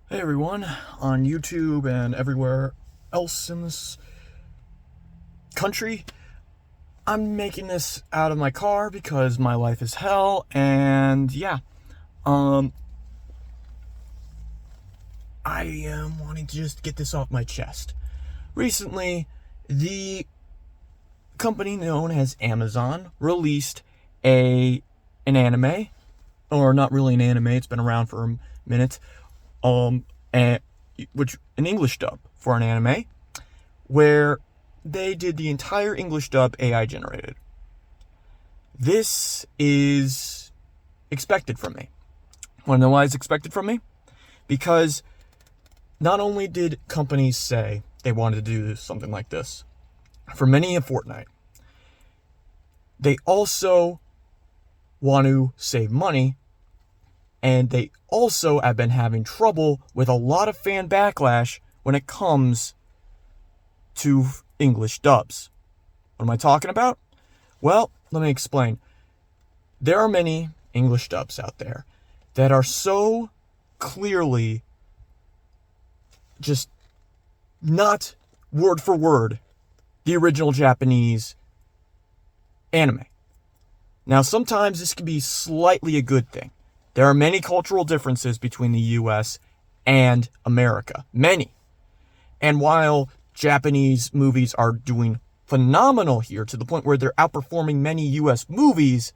Hey everyone, on YouTube and everywhere else in this country. I'm making this out of my car because my life is hell, and yeah, um, I am wanting to just get this off my chest. Recently, the company known as Amazon released an anime, or not really an anime, it's been around for a minute, um, and, which an English dub for an anime, where they did the entire English dub AI generated. This is expected from me. Want to know why it's expected from me? Because not only did companies say they wanted to do something like this for many a fortnight, they also want to save money, and they also have been having trouble with a lot of fan backlash when it comes to English dubs. What am I talking about? Well, let me explain. There are many English dubs out there that are so clearly just not word for word the original Japanese anime. Now, sometimes this can be slightly a good thing. There are many cultural differences between the US and America. Many. And while Japanese movies are doing phenomenal here to the point where they're outperforming many US movies,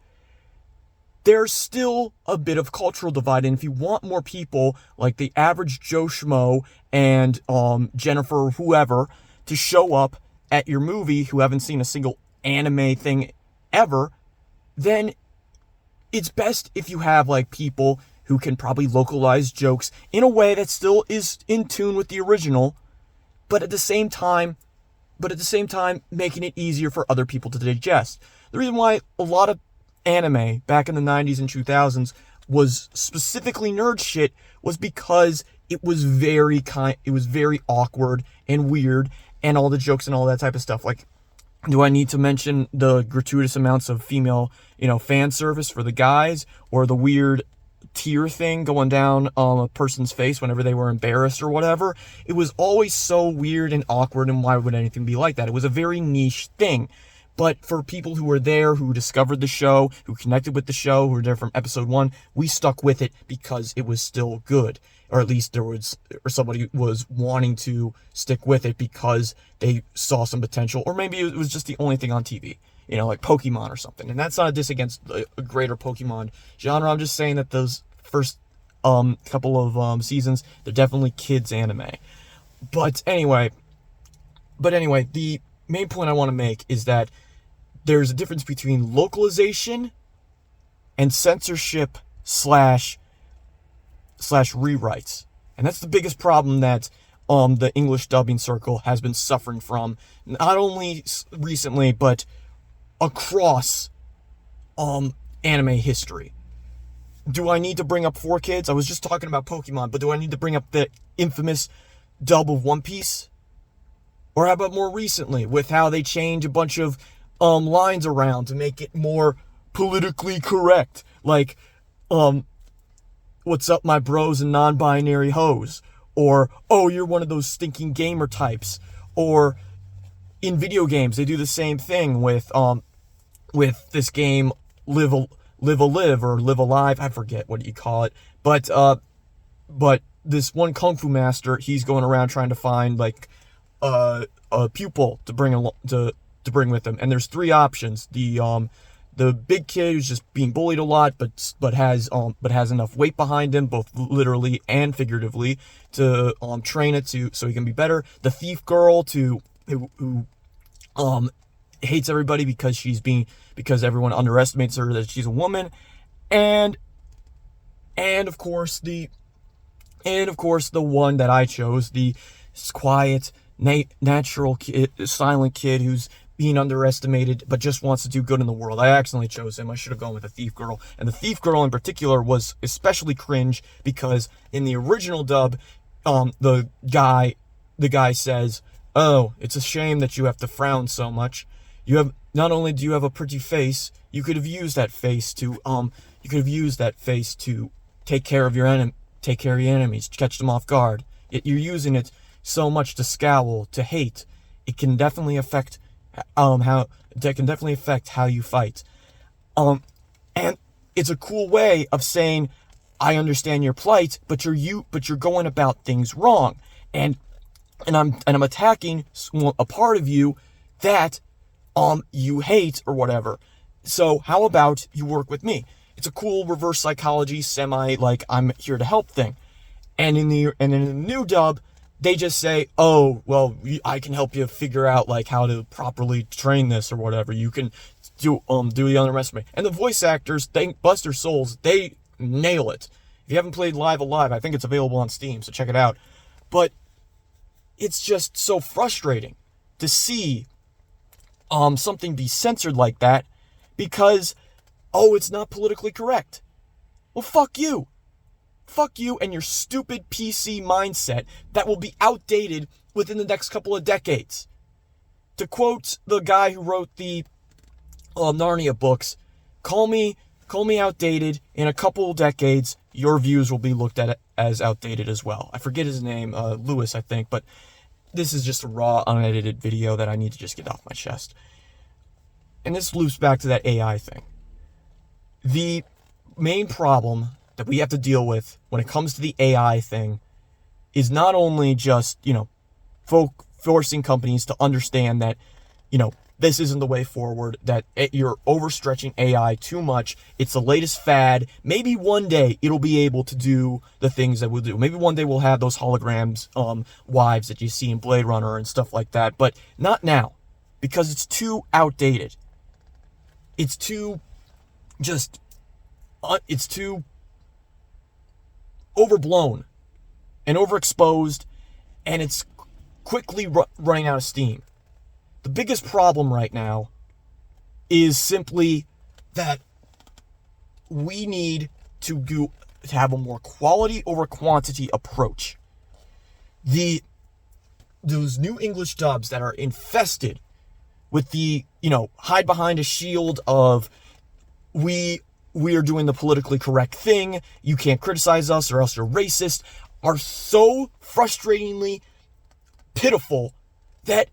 there's still a bit of cultural divide. And if you want more people like the average Joe Schmo and Jennifer whoever to show up at your movie who haven't seen a single anime thing ever, then it's best if you have like people who can probably localize jokes in a way that still is in tune with the original, but at the same time making it easier for other people to digest. The reason why a lot of anime back in the 90s and 2000s was specifically nerd shit was because it was very awkward and weird, and all the jokes and all that type of stuff. Like, do I need to mention the gratuitous amounts of female, fan service for the guys, or the weird tear thing going down a person's face whenever they were embarrassed or whatever? It was always so weird and awkward, and why would anything be like that? It was a very niche thing. But for people who were there, who discovered the show, who connected with the show, who were there from episode 1, we stuck with it because it was still good. Or at least somebody was wanting to stick with it because they saw some potential. Or maybe it was just the only thing on TV, like Pokemon or something. And that's not a diss against a greater Pokemon genre. I'm just saying that those first couple of seasons, they're definitely kids anime. But anyway, the main point I want to make is that there's a difference between localization and censorship slash rewrites. And that's the biggest problem that the English dubbing circle has been suffering from, not only recently, but across anime history. Do I need to bring up 4Kids? I was just talking about Pokemon, but do I need to bring up the infamous dub of One Piece? Or how about more recently, with how they change a bunch of lines around to make it more politically correct? Like, what's up, my bros and non-binary hoes? Or, oh, you're one of those stinking gamer types. Or, in video games, they do the same thing with this game, Live or Live Alive, I forget what you call it. But this one Kung Fu master, he's going around trying to find, like, a pupil to bring with him, and there's 3 options. The big kid who's just being bullied a lot, but has enough weight behind him, both literally and figuratively, to train it so he can be better. The thief girl who hates everybody because everyone underestimates her, that she's a woman, and of course the one that I chose, the quiet, natural kid, silent kid who's being underestimated but just wants to do good in the world. I accidentally chose him. I should have gone with the thief girl. And the thief girl in particular was especially cringe because in the original dub, the guy says, "Oh, it's a shame that you have to frown so much. Not only do you have a pretty face, you could have used that face to take care of your take care of your enemies, catch them off guard. Yet you're using it so much to scowl, to hate. It can definitely affect how you fight. And it's a cool way of saying, I understand your plight, but you're going about things wrong. And I'm attacking a part of you that you hate or whatever. So how about you work with me? It's a cool reverse psychology, semi like I'm here to help thing. And in the new dub, they just say, oh, well, I can help you figure out like how to properly train this or whatever. You can do the underestimate. And the voice actors, bless their souls, they nail it. If you haven't played Live Alive, I think it's available on Steam, so check it out. But it's just so frustrating to see something be censored like that because, oh, it's not politically correct. Well, fuck you. Fuck you and your stupid PC mindset that will be outdated within the next couple of decades. To quote the guy who wrote the Narnia books, call me outdated. In a couple of decades, your views will be looked at as outdated as well. I forget his name, Lewis, I think, but this is just a raw, unedited video that I need to just get off my chest. And this loops back to that AI thing. The main problem that we have to deal with when it comes to the AI thing is not only just, forcing companies to understand that, this isn't the way forward, that you're overstretching AI too much. It's the latest fad. Maybe one day it'll be able to do the things that we'll do. Maybe one day we'll have those holograms, wives that you see in Blade Runner and stuff like that, but not now because it's too outdated. It's too overblown and overexposed, and it's quickly running out of steam. The biggest problem right now is simply that we need to have a more quality over quantity approach. Those new English dubs that are infested with the, hide behind a shield of we are doing the politically correct thing, you can't criticize us or else you're racist, are so frustratingly pitiful that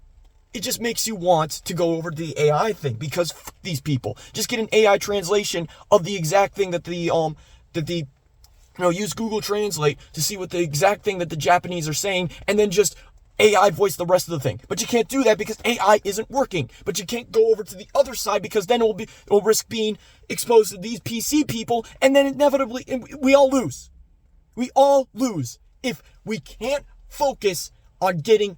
it just makes you want to go over to the AI thing, because these people. Just get an AI translation of the exact thing that use Google Translate to see what the exact thing that the Japanese are saying, and then just AI voice the rest of the thing. But you can't do that because AI isn't working. But you can't go over to the other side because then it will risk being exposed to these PC people, and then inevitably we all lose. We all lose if we can't focus on getting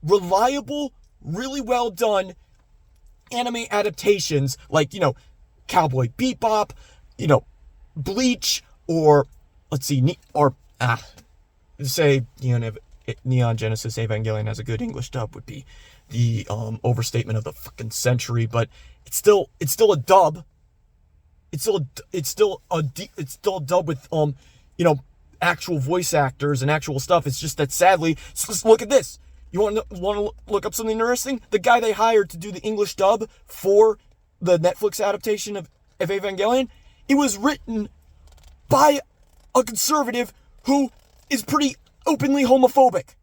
reliable, really well done anime adaptations like, Cowboy Bebop, Bleach, or let's see, say Neon Genesis Evangelion has a good English dub would be the overstatement of the fucking century, but it's still a dub. It's still a dub with actual voice actors and actual stuff. It's just that sadly, let's look at this. You want to look up something interesting? The guy they hired to do the English dub for the Netflix adaptation of Evangelion, it was written by a conservative who is pretty openly homophobic.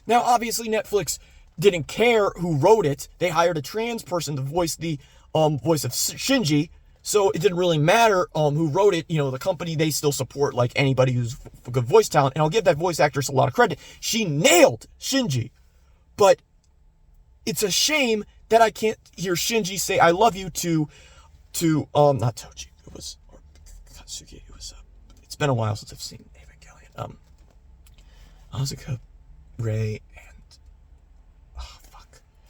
Now, obviously, Netflix didn't care who wrote it. They hired a trans person to voice the voice of Shinji, so it didn't really matter who wrote it. The company, they still support like anybody who's good voice talent, and I'll give that voice actress a lot of credit. She nailed Shinji, but it's a shame that I can't hear Shinji say "I love you" to not Toji. It was or Katsuki. It was. It's been a while since I've seen Evangelion. Asuka, Rei, and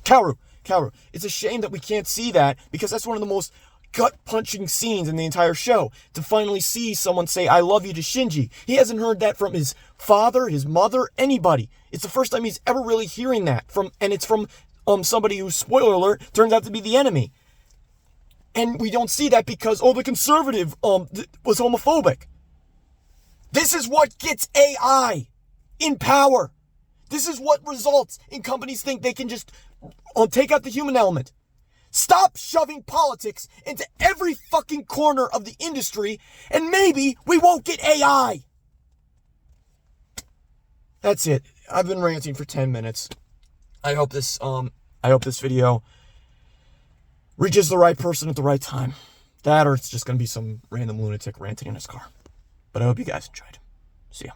Kaoru. It's a shame that we can't see that because that's one of the most gut-punching scenes in the entire show, to finally see someone say "I love you" to Shinji. He hasn't heard that from his father, his mother, anybody. It's the first time he's ever really hearing that and it's from somebody who, spoiler alert, turns out to be the enemy. And we don't see that because the conservative was homophobic. This is what gets AI in power. This is what results in companies think they can just take out the human element. Stop shoving politics into every fucking corner of the industry, and maybe we won't get AI. that's it. I've been ranting for 10 minutes. I hope this video reaches the right person at the right time. That, or it's just going to be some random lunatic ranting in his car. But I hope you guys enjoyed. See ya.